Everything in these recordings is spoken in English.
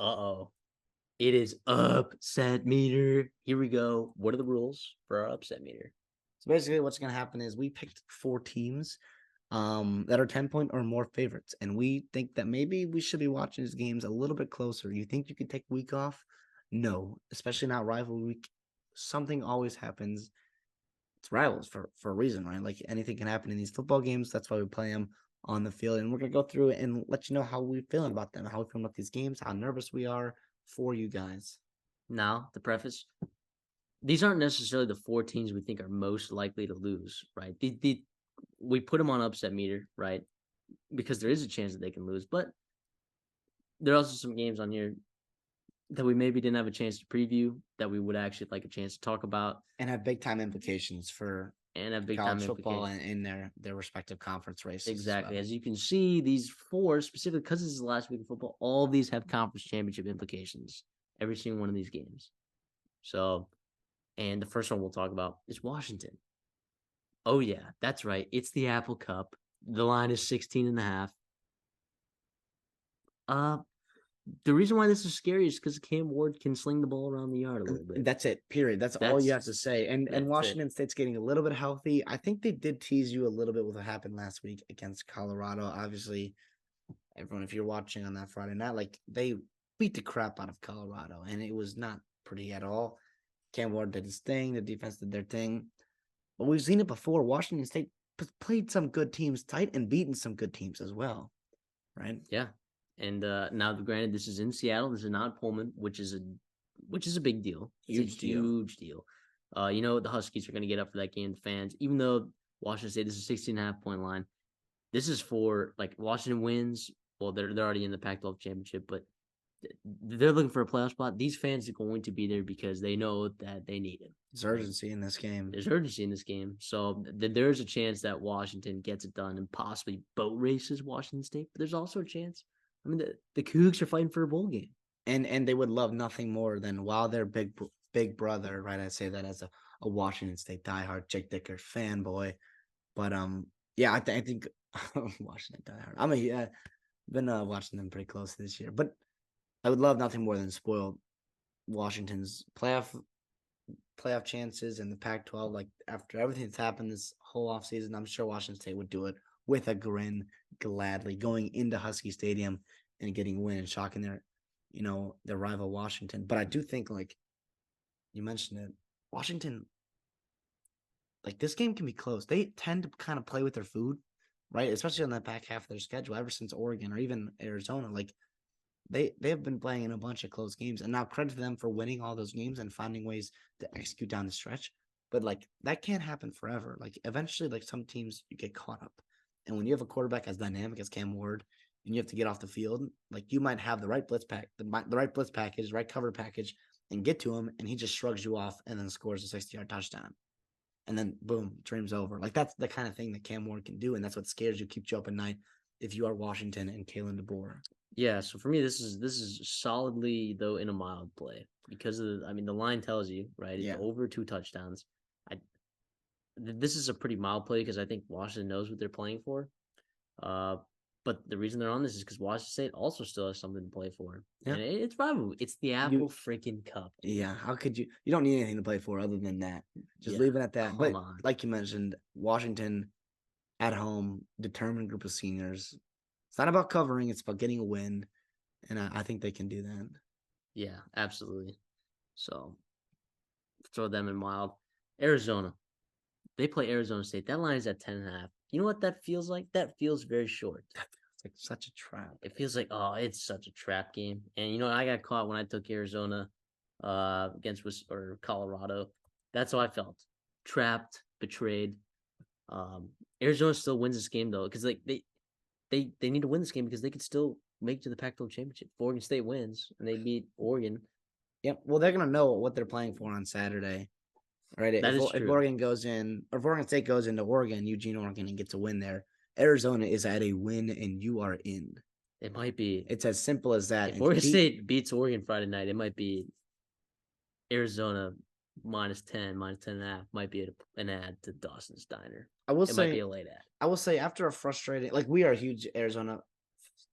Uh-oh. It is upset meter. Here we go. What are the rules for our upset meter? So basically what's going to happen is we picked 4 teams that are 10-point or more favorites. And we think that maybe we should be watching these games a little bit closer. You think you could take a week off? No, especially not rivalry week. Something always happens. It's rivals for a reason, right? Like anything can happen in these football games. That's why we play them on the field. And we're going to go through it and let you know how we're feeling about them, how we feel about these games, how nervous we are for you guys. Now, the preface. These aren't necessarily the 4 teams we think are most likely to lose, right? We put them on upset meter, right? Because there is a chance that they can lose. But there are also some games on here that we maybe didn't have a chance to preview that we would actually like a chance to talk about. And have big time implications for and have big college time football and in their respective conference races. Exactly. As you can see, these 4 specifically, because this is the last week of football, all of these have conference championship implications. Every single one of these games. So, and the first one we'll talk about is Washington. Oh yeah, that's right. It's the Apple Cup. The line is 16.5. The reason why this is scary is because Cam Ward can sling the ball around the yard a little bit. That's it. Period. That's all you have to say. And Washington State's getting a little bit healthy. I think they did tease you a little bit with what happened last week against Colorado. Obviously, everyone, if you're watching on that Friday night, like they beat the crap out of Colorado, and it was not pretty at all. Cam Ward did his thing. The defense did their thing. But we've seen it before. Washington State played some good teams tight and beaten some good teams as well, right? Yeah. And now, granted, this is in Seattle. This is not Pullman, which is a big deal. Huge deal. The Huskies are going to get up for that game. Fans, even though Washington State, this is a 16.5 point line. This is for like Washington wins. Well, they're already in the Pac-12 championship, but they're looking for a playoff spot. These fans are going to be there because they know that they need it. There's urgency in this game. There's urgency in this game. So there's a chance that Washington gets it done and possibly boat races Washington State. But there's also a chance. I mean, the Cougs are fighting for a bowl game. And they would love nothing more than while their big brother, right? I say that as a Washington State diehard Jake Dicker fanboy. But yeah, I think Washington diehard. I've been watching them pretty close this year. But I would love nothing more than spoil Washington's playoff chances in the Pac-12. Like after everything that's happened this whole offseason, I'm sure Washington State would do it with a grin, gladly going into Husky Stadium and getting a win and shocking their rival Washington. But I do think, like you mentioned it, Washington, like this game can be close. They tend to kind of play with their food, right? Especially on that back half of their schedule ever since Oregon or even Arizona. Like they have been playing in a bunch of close games. And now credit to them for winning all those games and finding ways to execute down the stretch. But like that can't happen forever. Like eventually, like some teams you get caught up. And when you have a quarterback as dynamic as Cam Ward and you have to get off the field, like you might have the right blitz package, right cover package, and get to him, and he just shrugs you off and then scores a 60-yard touchdown. And then boom, dream's over. Like that's the kind of thing that Cam Ward can do, and that's what scares you, keeps you up at night if you are Washington and Kalen DeBoer. Yeah, so for me, this is solidly though in a mild play because the line tells you, right? It's over 2 touchdowns. This is a pretty mild play because I think Washington knows what they're playing for. But the reason they're on this is because Washington State also still has something to play for. Yeah. And it's rivalry. It's the Apple freaking Cup. Yeah, how could you? You don't need anything to play for other than that. Just leave it at that. But like you mentioned, Washington at home, determined group of seniors. It's not about covering. It's about getting a win. And I think they can do that. Yeah, absolutely. So throw them in mild. Arizona. They play Arizona State. That line is at 10.5. You know what that feels like? That feels very short. It's like such a trap. It feels like, it's such a trap game. And, I got caught when I took Arizona against Colorado. That's how I felt. Trapped, betrayed. Arizona still wins this game, though, because like they need to win this game because they could still make it to the Pac-12 championship. If Oregon State wins and they beat Oregon. Yep. Well, they're going to know what they're playing for on Saturday. Right. If Oregon goes in, or if Oregon State goes into Oregon, Eugene, Oregon, and gets a win there, Arizona is at a win and you are in. It might be. It's as simple as that. If Oregon State beats Oregon Friday night, it might be Arizona -10, -10.5. Might be an ad to Dawson's Diner. It might be a late ad. I will say after a frustrating, like we are huge Arizona,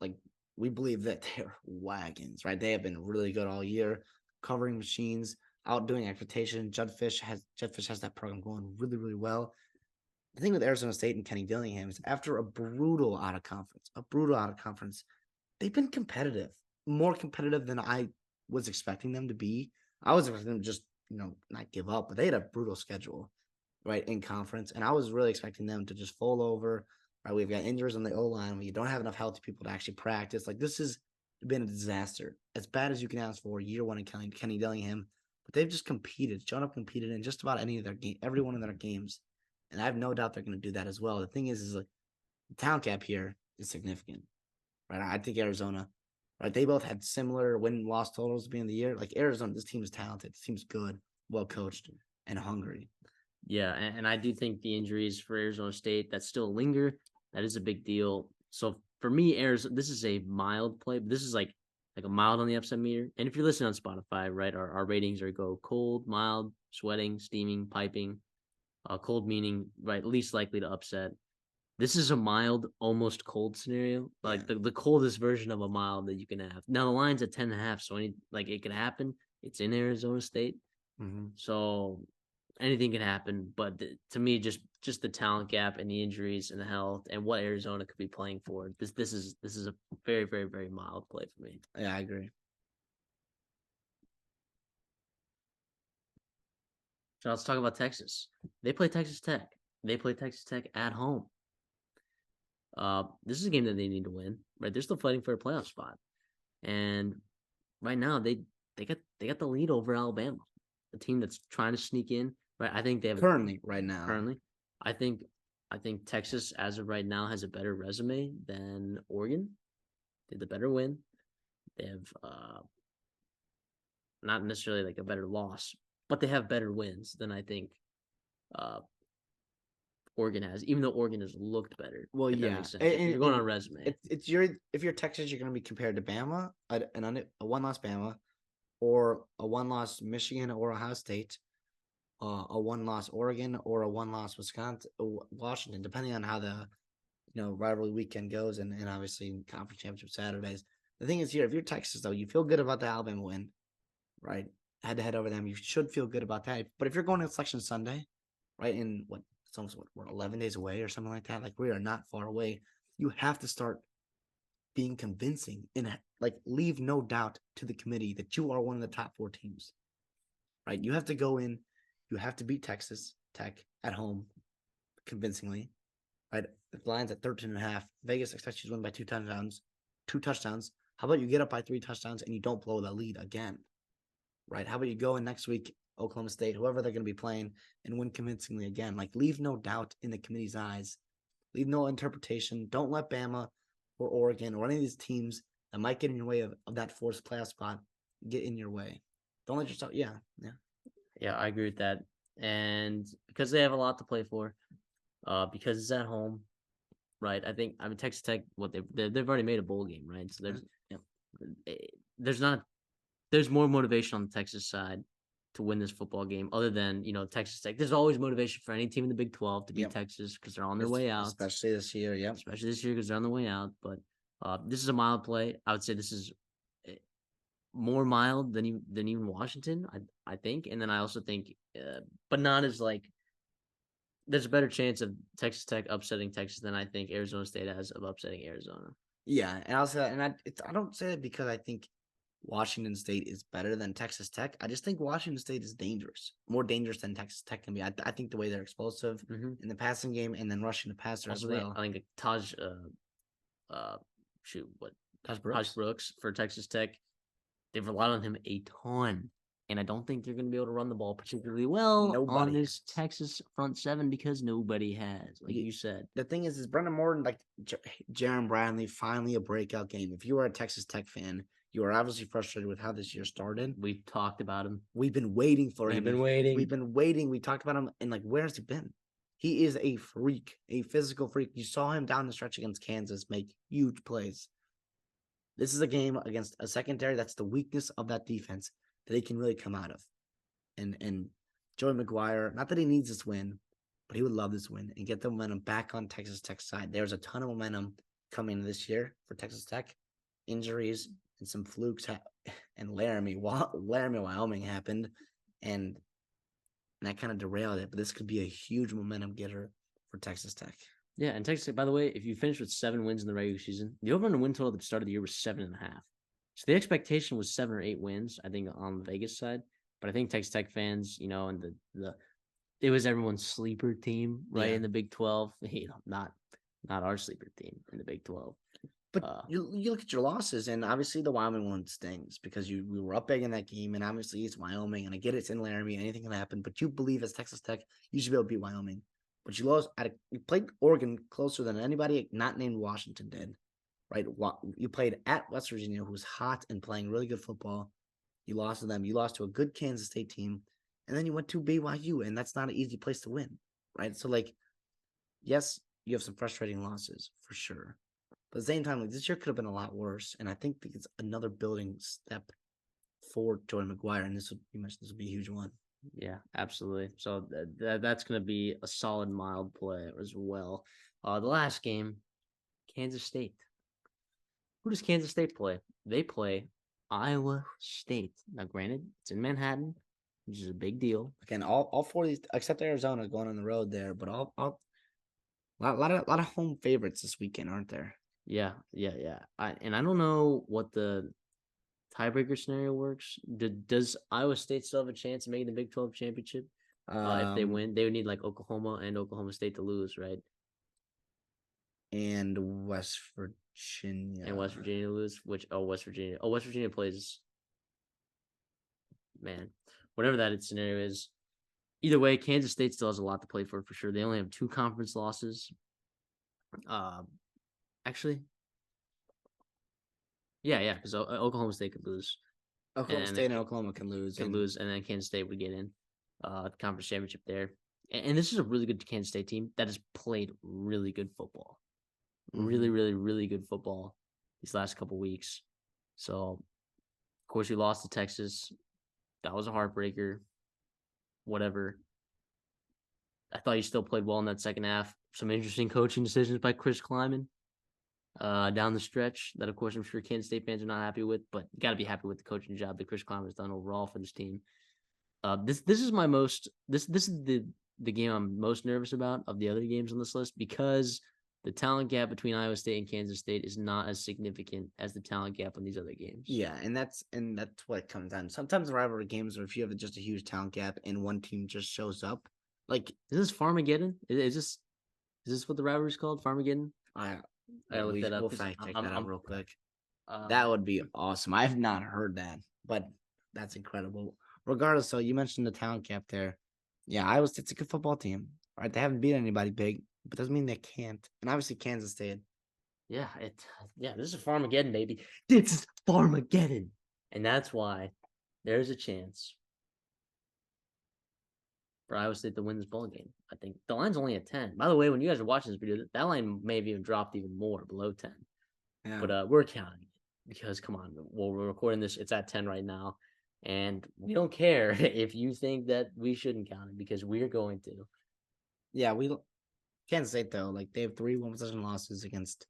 like we believe that they're wagons, right? They have been really good all year, covering machines, outdoing expectation. Judfish has that program going really, really well. The thing with Arizona State and Kenny Dillingham is after a brutal out of conference, they've been competitive, more competitive than I was expecting them to be. I was expecting them to just, not give up, but they had a brutal schedule, right, in conference. And I was really expecting them to just fall over. Right, we've got injuries on the O line. We don't have enough healthy people to actually practice. Like, this has been a disaster, as bad as you can ask for. Year one in Kenny Dillingham, but they've just shown up, competed in just about every one of their games, and I have no doubt they're going to do that as well. The thing is like the talent gap here is significant, right? I think Arizona, right? They both had similar win-loss totals at the beginning of the year. Like Arizona, this team is talented. This team's good, well coached, and hungry. Yeah, and I do think the injuries for Arizona State that still linger, that is a big deal. So for me, Arizona, this is a mild play, but this is like a mild on the upset meter. And if you're listening on Spotify, right, our ratings are go cold, mild, sweating, steaming, piping. Cold meaning right, least likely to upset. This is a mild, almost cold scenario, like the coldest version of a mild that you can have. Now the line's at 10.5, so it could happen. It's in Arizona State, so anything can happen. But to me, just the talent gap and the injuries and the health and what Arizona could be playing for. This is a very, very, very mild play for me. Yeah, I agree. So let's talk about Texas. They play Texas Tech. They play Texas Tech at home. This is a game that they need to win, right? They're still fighting for a playoff spot, and right now they got the lead over Alabama, the team that's trying to sneak in. Right, I think they have currently right now. Currently, I think Texas as of right now has a better resume than Oregon. They had the better win. They have not necessarily like a better loss, but they have better wins than I think Oregon has, even though Oregon has looked better. Well, yeah, if you're going on resume, if you're Texas, you're going to be compared to Bama, a one-loss Bama, or a one-loss Michigan or Ohio State, a one-loss Oregon, or a one-loss Washington, depending on how the rivalry weekend goes, and obviously conference championship Saturdays. The thing is here, if you're Texas though, you feel good about the Alabama win, right? Head to head over them, you should feel good about that. But if you're going to Selection Sunday, right, in it's almost we're 11 days away or something like that. Like, we are not far away. You have to start being convincing and leave no doubt to the committee that you are one of the top 4 teams, right? You have to go in, you have to beat Texas Tech at home convincingly, right? The line's at 13.5. Vegas expects you to win by 2 touchdowns. 2 touchdowns. How about you get up by 3 touchdowns and you don't blow the lead again, right? How about you go in next week, Oklahoma State, whoever they're going to be playing, and win convincingly again? Like, leave no doubt in the committee's eyes. Leave no interpretation. Don't let Bama or Oregon or any of these teams that might get in your way of that forced playoff spot get in your way. Don't let yourself. Yeah. I agree with that. And because they have a lot to play for, because it's at home, right? Texas Tech, they've already made a bowl game, right? So there's more motivation on the Texas side to win this football game, other than Texas Tech. There's always motivation for any team in the Big 12 to beat Texas because they're on their way out, especially this year. Yeah, especially this year because they're on the way out. But this is a mild play. I would say this is more mild than even Washington. I think, and then I also think, but not as there's a better chance of Texas Tech upsetting Texas than I think Arizona State has of upsetting Arizona. Yeah, and I'll say that, and I don't say it because I think Washington State is better than Texas Tech. I just think Washington State is dangerous, more dangerous than Texas Tech can be. I think the way they're explosive in the passing game and then rushing the passer also, as well. I think Taj Brooks for Texas Tech, they've relied on him a ton. And I don't think they're going to be able to run the ball particularly well on this Texas front seven because nobody has, like you said. The thing is Brendan Morton, Jaron Bradley, finally a breakout game. If you are a Texas Tech fan, you are obviously frustrated with how this year started. We've talked about him. We've been waiting for him. We've been waiting. We talked about him, and where has he been? He is a freak, a physical freak. You saw him down the stretch against Kansas make huge plays. This is a game against a secondary that's the weakness of that defense that he can really come out of. And Joey McGuire, not that he needs this win, but he would love this win and get the momentum back on Texas Tech's side. There's a ton of momentum coming this year for Texas Tech. injuries and some flukes, and Laramie, Wyoming happened, and that kind of derailed it. But this could be a huge momentum getter for Texas Tech. Yeah, and Texas Tech, by the way, if you finish with 7 wins in the regular season, the over-under win total at the start of the year was 7.5. So the expectation was 7 or 8 wins, I think, on the Vegas side. But I think Texas Tech fans, and it was everyone's sleeper team, right, in the Big 12. Not our sleeper team in the Big 12. But you look at your losses, and obviously the Wyoming one stings because we were up big in that game, and obviously it's Wyoming, and I get it's in Laramie, anything can happen. But you believe as Texas Tech, you should be able to beat Wyoming. But you lost. You played Oregon closer than anybody not named Washington did, right? You played at West Virginia, who was hot and playing really good football. You lost to them. You lost to a good Kansas State team, and then you went to BYU, and that's not an easy place to win, right? So, yes, you have some frustrating losses for sure. But at the same time, this year could have been a lot worse, and I think it's another building step for Jordan McGuire, and you mentioned this would be a huge one. Yeah, absolutely. So that's going to be a solid mild play as well. The last game, Kansas State. Who does Kansas State play? They play Iowa State. Now, granted, it's in Manhattan, which is a big deal. Again, all 4 of these, except Arizona, going on the road there, but a lot of home favorites this weekend, aren't there? Yeah. I don't know what the tiebreaker scenario works. Does Iowa State still have a chance of making the Big 12 championship? If they win, they would need Oklahoma and Oklahoma State to lose, right? And West Virginia. And West Virginia lose, West Virginia plays, man, whatever that scenario is. Either way, Kansas State still has a lot to play for sure. They only have 2 conference losses. Actually, yeah, because Oklahoma State could lose. Oklahoma State and Oklahoma can lose, and then Kansas State would get in the conference championship there. And this is a really good Kansas State team that has played really good football, really, really, really good football these last couple weeks. So, of course, you lost to Texas. That was a heartbreaker. Whatever. I thought you still played well in that second half. Some interesting coaching decisions by Chris Kleiman down the stretch that, of course, I'm sure Kansas State fans are not happy with, but you got to be happy with the coaching job that Chris Kleiman has done overall for this team. This is my most this is the game I'm most nervous about of the other games on this list because the talent gap between Iowa State and Kansas State is not as significant as the talent gap on these other games. Yeah, and that's what it comes down. Sometimes the rivalry games, or if you have just a huge talent gap and one team just shows up, is this Farmageddon? Is this what the rivalry is called? Farmageddon? I looked that up. We'll fact check that out real quick. That would be awesome. I have not heard that, but that's incredible. Regardless, so you mentioned the talent gap there. Yeah, Iowa State's a good football team. Right, they haven't beat anybody big, but doesn't mean they can't. And obviously, Kansas State. Yeah, this is Farmageddon, baby. This is Farmageddon, and that's why there's a chance for Iowa State to win this ball game. I think the line's only at 10. By the way, when you guys are watching this video, that line may have even dropped even more below 10. Yeah. But we're counting it because, come on, we're recording this. It's at 10 right now. And we don't care if you think that we shouldn't count it because we're going to. Yeah, Kansas State, though, they have 3 one-possession losses against,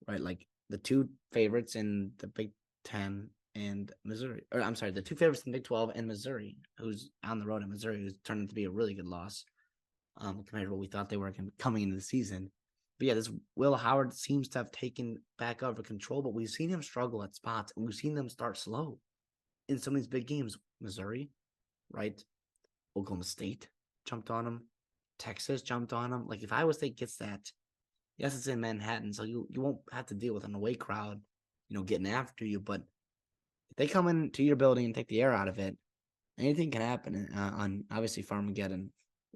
right, the 2 favorites in the Big 10 and Missouri. Or I'm sorry, the 2 favorites in the Big 12 and Missouri, who's on the road in Missouri, who's turned out to be a really good loss compared to what we thought they were coming into the season. But yeah, this Will Howard seems to have taken back over control, but we've seen him struggle at spots, and we've seen them start slow in some of these big games. Missouri, right? Oklahoma State jumped on him. Texas jumped on him. If Iowa State gets that, yes, it's in Manhattan, so you won't have to deal with an away crowd, getting after you. But if they come into your building and take the air out of it, anything can happen on obviously Farmageddon.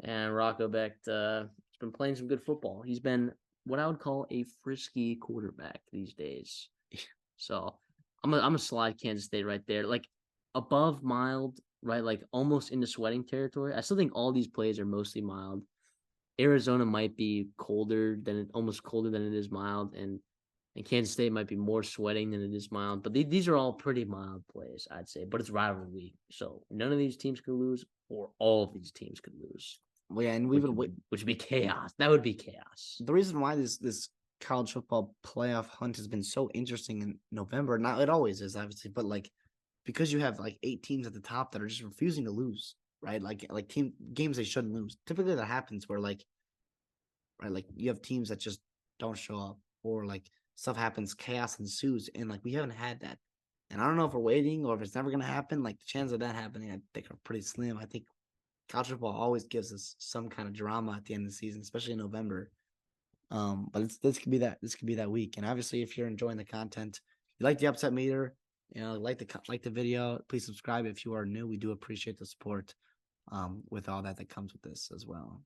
And Rocco Becht has been playing some good football. He's been what I would call a frisky quarterback these days. So I'm gonna slide Kansas State right there, above mild, right? Almost into sweating territory. I still think all these plays are mostly mild. Arizona might be almost colder than it is mild, and Kansas State might be more sweating than it is mild. But these are all pretty mild plays, I'd say. But it's rivalry week, so none of these teams could lose, or all of these teams could lose. Well, yeah, and which would be chaos. That would be chaos. The reason why this college football playoff hunt has been so interesting in November. Now it always is, obviously, but like because you have like 8 teams at the top that are just refusing to lose, right? Like team games they shouldn't lose. Typically that happens where like right, like you have teams that just don't show up or like stuff happens, chaos ensues, and like we haven't had that. And I don't know if we're waiting or if it's never gonna happen. Like the chance of that happening, I think are pretty slim. I think college football always gives us some kind of drama at the end of the season, especially in November. But this could be that week. And obviously, if you're enjoying the content, you like the upset meter, like the video, please subscribe if you are new. We do appreciate the support. With all that comes with this as well.